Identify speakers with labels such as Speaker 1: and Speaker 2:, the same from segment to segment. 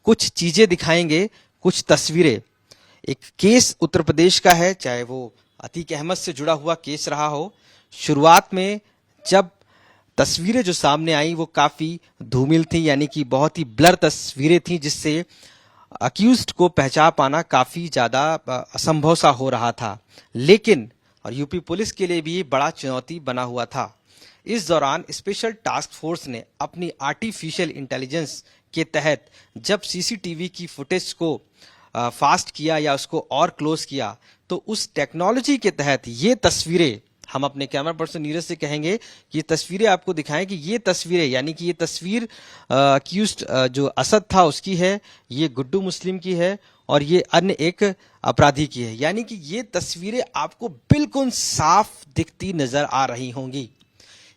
Speaker 1: कुछ चीजें दिखाएंगे, कुछ तस्वीरें। एक केस उत्तर प्रदेश का है, चाहे वो अतीक अहमद से जुड़ा हुआ केस रहा हो। शुरुआत में जब तस्वीरें जो सामने आई वो काफी धूमिल थी, यानी कि बहुत ही ब्लर तस्वीरें थी, जिससे अक्यूज्ड को पहचान पाना काफी ज्यादा असंभव सा हो रहा था। लेकिन और यूपी पुलिस के लिए भी बड़ा चुनौती बना हुआ था। इस दौरान स्पेशल टास्क फोर्स ने अपनी आर्टिफिशियल इंटेलिजेंस के तहत जब सीसीटीवी की फुटेज को फास्ट किया या उसको और क्लोज किया, तो उस टेक्नोलॉजी के तहत ये तस्वीरें, हम अपने कैमरा पर्सन नीरज से कहेंगे कि ये तस्वीरें आपको दिखाएं कि ये तस्वीरें, यानी कि ये तस्वीर अक्यूज्ड जो असद था उसकी है, ये गुड्डू मुस्लिम की है और ये अन्य एक अपराधी की है। यानी कि ये तस्वीरें आपको बिल्कुल साफ दिखती नजर आ रही होंगी।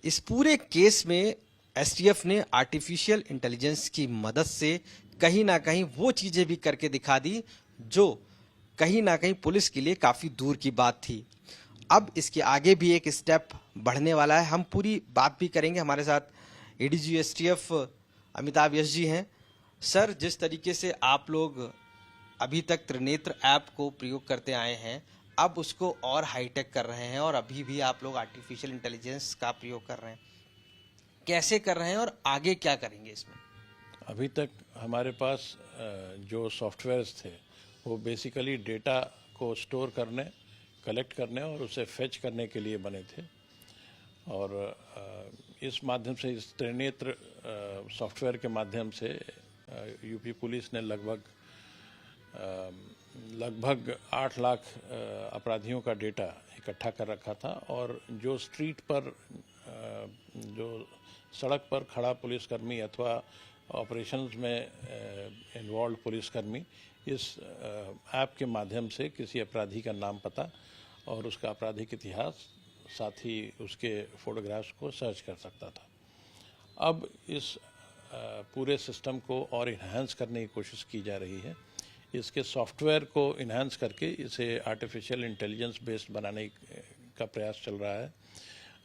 Speaker 1: इस पूरे केस में एसटीएफ ने आर्टिफिशियल इंटेलिजेंस की मदद से कहीं ना कहीं वो चीजें भी करके दिखा दी जो कहीं ना कहीं पुलिस के लिए काफी दूर की बात थी। अब इसके आगे भी एक स्टेप बढ़ने वाला है, हम पूरी बात भी करेंगे। हमारे साथ एडीजी एसटीएफ अमिताभ यश जी हैं। सर, जिस तरीके से आप लोग अभी तक त्रिनेत्र ऐप को प्रयोग करते आए हैं, अब उसको और हाईटेक कर रहे हैं और अभी भी आप लोग आर्टिफिशियल इंटेलिजेंस का प्रयोग कर रहे हैं, कैसे कर रहे हैं और आगे क्या करेंगे इसमें?
Speaker 2: अभी तक हमारे पास जो सॉफ्टवेयर्स थे वो बेसिकली डेटा को स्टोर करने, कलेक्ट करने और उसे फेच करने के लिए बने थे। और इस माध्यम से, इस त्रिनेत्र सॉफ्टवेयर के माध्यम से यूपी पुलिस ने लगभग 8 लाख अपराधियों का डेटा इकट्ठा कर रखा था। और जो स्ट्रीट पर, जो सड़क पर खड़ा पुलिसकर्मी अथवा ऑपरेशंस में इन्वॉल्व पुलिसकर्मी इस ऐप के माध्यम से किसी अपराधी का नाम, पता और उसका आपराधिक इतिहास, साथ ही उसके फोटोग्राफ्स को सर्च कर सकता था। अब इस पूरे सिस्टम को और इन्हांस करने की कोशिश की जा रही है। इसके सॉफ्टवेयर को इन्हांस करके इसे आर्टिफिशियल इंटेलिजेंस बेस्ड बनाने का प्रयास चल रहा है।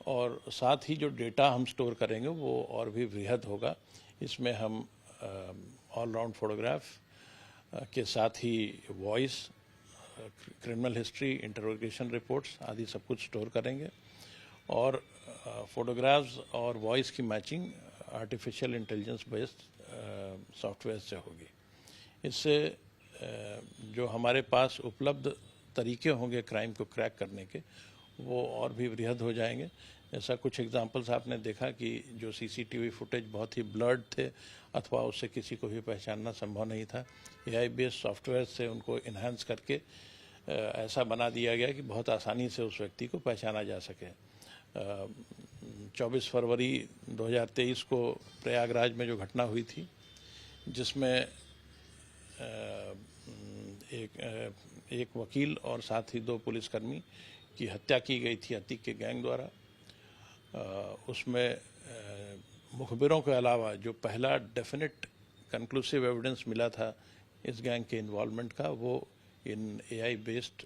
Speaker 2: और साथ ही जो डेटा हम स्टोर करेंगे वो और भी वृहद होगा। इसमें हम ऑल राउंड फोटोग्राफ के साथ ही voice, criminal history, interrogation reports आदि सब कुछ स्टोर करेंगे। और फोटोग्राफ्स और वॉइस की matching artificial intelligence based software से होगी। इससे जो हमारे पास उपलब्ध तरीके होंगे क्राइम को क्रैक करने के, वो और भी वृहद हो जाएंगे। ऐसा कुछ एग्जांपल्स आपने देखा कि जो सीसीटीवी फुटेज बहुत ही ब्लर्ड थे अथवा उससे किसी को भी पहचानना संभव नहीं था, एआई बेस्ड सॉफ्टवेयर से उनको इन्हांस करके ऐसा बना दिया गया कि बहुत आसानी से उस व्यक्ति को पहचाना जा सके। 24 फरवरी 2023 को प्रयागराज में जो घटना हुई थी, जिसमें एक वकील और साथ ही 2 पुलिसकर्मी की हत्या की गई थी अतीक के गैंग द्वारा, उसमें मुखबिरों के अलावा जो पहला डेफिनेट कंक्लूसिव एविडेंस मिला था इस गैंग के इन्वॉल्वमेंट का, वो इन एआई बेस्ड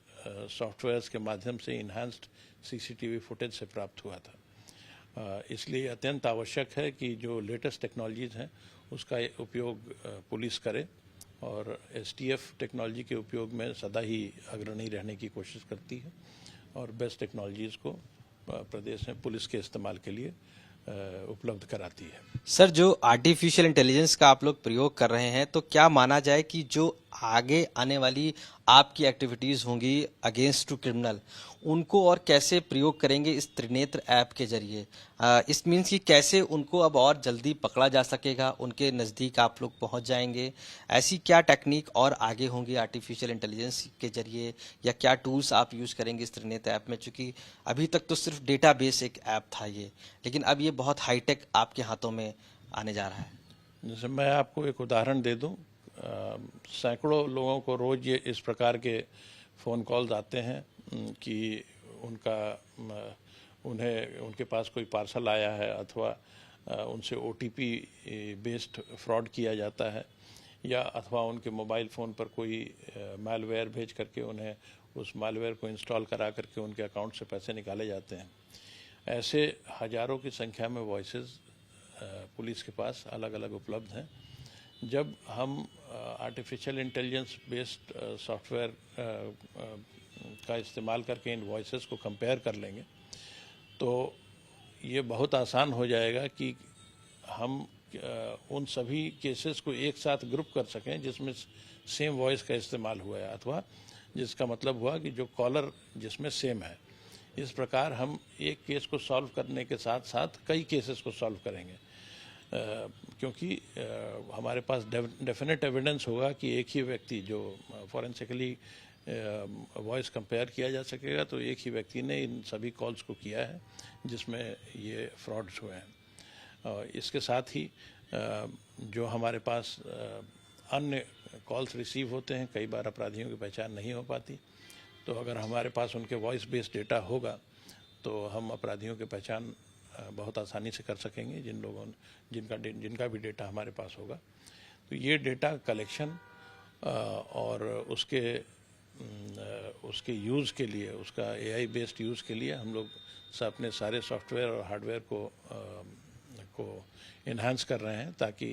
Speaker 2: सॉफ्टवेयर्स के माध्यम से इन्हांस्ड सीसीटीवी फुटेज से प्राप्त हुआ था। इसलिए अत्यंत आवश्यक है कि जो लेटेस्ट टेक्नोलॉजीज़ हैं उसका उपयोग पुलिस करे और एसटीएफ टेक्नोलॉजी के उपयोग में सदा ही अग्रणी रहने की कोशिश करती है और बेस्ट टेक्नोलॉजीज़ को प्रदेश में पुलिस के इस्तेमाल के लिए उपलब्ध कराती है।
Speaker 1: सर, जो आर्टिफिशियल इंटेलिजेंस का आप लोग प्रयोग कर रहे हैं, तो क्या माना जाए कि जो आगे आने वाली आपकी एक्टिविटीज होंगी अगेंस्ट टू क्रिमिनल, उनको और कैसे प्रयोग करेंगे इस त्रिनेत्र ऐप के जरिए? इस मीन्स कि कैसे उनको अब और जल्दी पकड़ा जा सकेगा, उनके नज़दीक आप लोग पहुंच जाएंगे? ऐसी क्या टेक्निक और आगे होंगी आर्टिफिशियल इंटेलिजेंस के जरिए, या क्या टूल्स आप यूज़ करेंगे इस त्रिनेत्र ऐप में? चूंकि अभी तक तो सिर्फ डेटाबेस एक ऐप था ये, लेकिन अब ये बहुत हाईटेक आपके हाथों में आने जा रहा है।
Speaker 2: जैसे मैं आपको एक उदाहरण दे दूं, सैकड़ों लोगों को रोज़ ये इस प्रकार के फ़ोन कॉल्स आते हैं कि उन्हें उनके पास कोई पार्सल आया है अथवा उनसे ओटीपी बेस्ड फ्रॉड किया जाता है, या अथवा उनके मोबाइल फ़ोन पर कोई मैलवेयर भेज करके उन्हें उस मैलवेयर को इंस्टॉल करा करके उनके अकाउंट से पैसे निकाले जाते हैं। ऐसे हज़ारों की संख्या में वॉइसेस पुलिस के पास अलग अलग उपलब्ध हैं। जब हम आर्टिफिशियल इंटेलिजेंस बेस्ड सॉफ्टवेयर का इस्तेमाल करके इन वॉइसेस को कंपेयर कर लेंगे तो ये बहुत आसान हो जाएगा कि हम उन सभी केसेस को एक साथ ग्रुप कर सकें जिसमें सेम वॉइस का इस्तेमाल हुआ है, अथवा जिसका मतलब हुआ कि जो कॉलर जिसमें सेम है। इस प्रकार हम एक केस को सॉल्व करने के साथ साथ कई केसेस को सॉल्व करेंगे, क्योंकि हमारे पास डेफिनेट एविडेंस होगा कि एक ही व्यक्ति, जो फॉरेंसिकली वॉइस कंपेयर किया जा सकेगा, तो एक ही व्यक्ति ने इन सभी कॉल्स को किया है जिसमें ये फ्रॉड्स हुए हैं। इसके साथ ही जो हमारे पास अन्य कॉल्स रिसीव होते हैं, कई बार अपराधियों की पहचान नहीं हो पाती, तो अगर हमारे पास उनके वॉइस बेस्ड डेटा होगा तो हम अपराधियों की पहचान बहुत आसानी से कर सकेंगे, जिनका भी डेटा हमारे पास होगा। तो ये डेटा कलेक्शन और उसके यूज़ के लिए, उसका AI बेस्ड यूज़ के लिए हम लोग अपने सारे सॉफ्टवेयर और हार्डवेयर को इन्हांस कर रहे हैं ताकि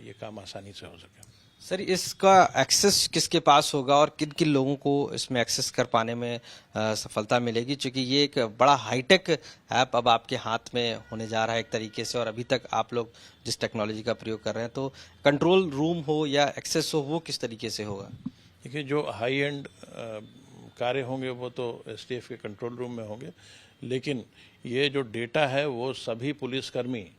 Speaker 2: ये काम आसानी से हो सके।
Speaker 1: सर, इसका एक्सेस किसके पास होगा और किन किन लोगों को इसमें एक्सेस कर पाने में सफलता मिलेगी, क्योंकि ये एक बड़ा हाईटेक ऐप अब आपके हाथ में होने जा रहा है एक तरीके से, और अभी तक आप लोग जिस टेक्नोलॉजी का प्रयोग कर रहे हैं, तो कंट्रोल रूम हो या एक्सेस हो, वो किस तरीके से होगा?
Speaker 2: देखिए, जो हाई एंड कार्य होंगे वो तो STF के कंट्रोल रूम में होंगे, लेकिन ये जो डेटा है वो सभी पुलिसकर्मी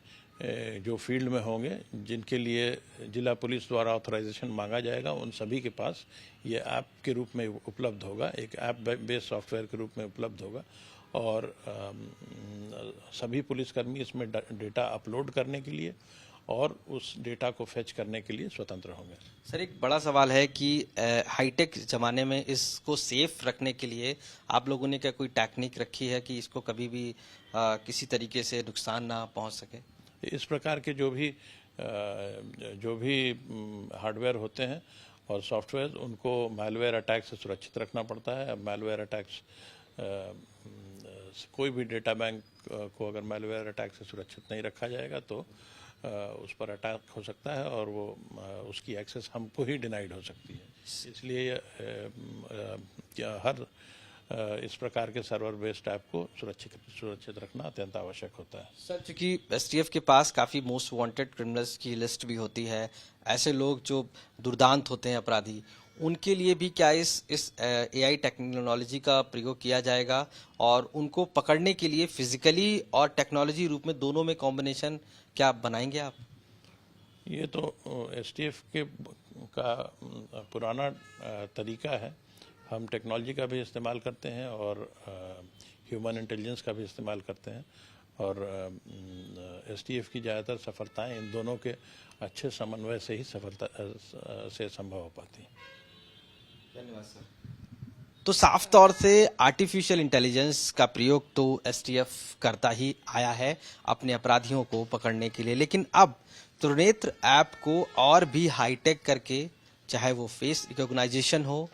Speaker 2: जो फील्ड में होंगे, जिनके लिए जिला पुलिस द्वारा ऑथराइजेशन मांगा जाएगा, उन सभी के पास ये ऐप के रूप में उपलब्ध होगा, एक ऐप बेस्ड सॉफ्टवेयर के रूप में उपलब्ध होगा, और सभी पुलिसकर्मी इसमें डेटा अपलोड करने के लिए और उस डेटा को फेच करने के लिए स्वतंत्र होंगे।
Speaker 1: सर, एक बड़ा सवाल है कि हाईटेक ज़माने में इसको सेफ रखने के लिए आप लोगों ने क्या कोई टेक्निक रखी है कि इसको कभी भी किसी तरीके से नुकसान ना पहुंच सके?
Speaker 2: इस प्रकार के जो भी हार्डवेयर होते हैं और सॉफ्टवेयर, उनको मैलवेयर अटैक से सुरक्षित रखना पड़ता है। अब मैलवेयर अटैक्स, कोई भी डेटा बैंक को अगर मैलवेयर अटैक से सुरक्षित नहीं रखा जाएगा तो उस पर अटैक हो सकता है और वो उसकी एक्सेस हमको ही डिनाइड हो सकती है। इसलिए हर इस प्रकार के सर्वर बेस्ड ऐप को सुरक्षित रखना अत्यंत आवश्यक होता है।
Speaker 1: सर, चूंकि STF के पास काफ़ी मोस्ट वांटेड क्रिमिनल्स की लिस्ट भी होती है, ऐसे लोग जो दुर्दांत होते हैं अपराधी, उनके लिए भी क्या इस AI टेक्नोलॉजी का प्रयोग किया जाएगा और उनको पकड़ने के लिए फिजिकली और टेक्नोलॉजी रूप में दोनों में कॉम्बिनेशन क्या बनाएंगे आप?
Speaker 2: ये तो STF का पुराना तरीका है। हम टेक्नोलॉजी का भी इस्तेमाल करते हैं और ह्यूमन इंटेलिजेंस का भी इस्तेमाल करते हैं, और STF की ज़्यादातर सफलताएं इन दोनों के अच्छे समन्वय से ही संभव हो पाती हैं।
Speaker 1: धन्यवाद सर। तो साफ तौर से आर्टिफिशियल इंटेलिजेंस का प्रयोग तो STF करता ही आया है अपने अपराधियों को पकड़ने के लिए, लेकिन अब त्रिनेत्र ऐप को और भी हाईटेक करके, चाहे वो फेस रिकॉग्नाइजेशन हो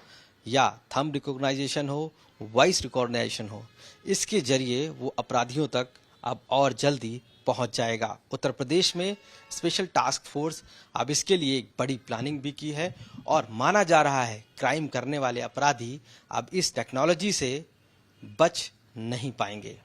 Speaker 1: या थंब रिकॉग्नाइजेशन हो, वॉइस रिकॉग्नाइजेशन हो, इसके जरिए वो अपराधियों तक अब और जल्दी पहुंच जाएगा। उत्तर प्रदेश में स्पेशल टास्क फोर्स अब इसके लिए एक बड़ी प्लानिंग भी की है और माना जा रहा है क्राइम करने वाले अपराधी अब इस टेक्नोलॉजी से बच नहीं पाएंगे।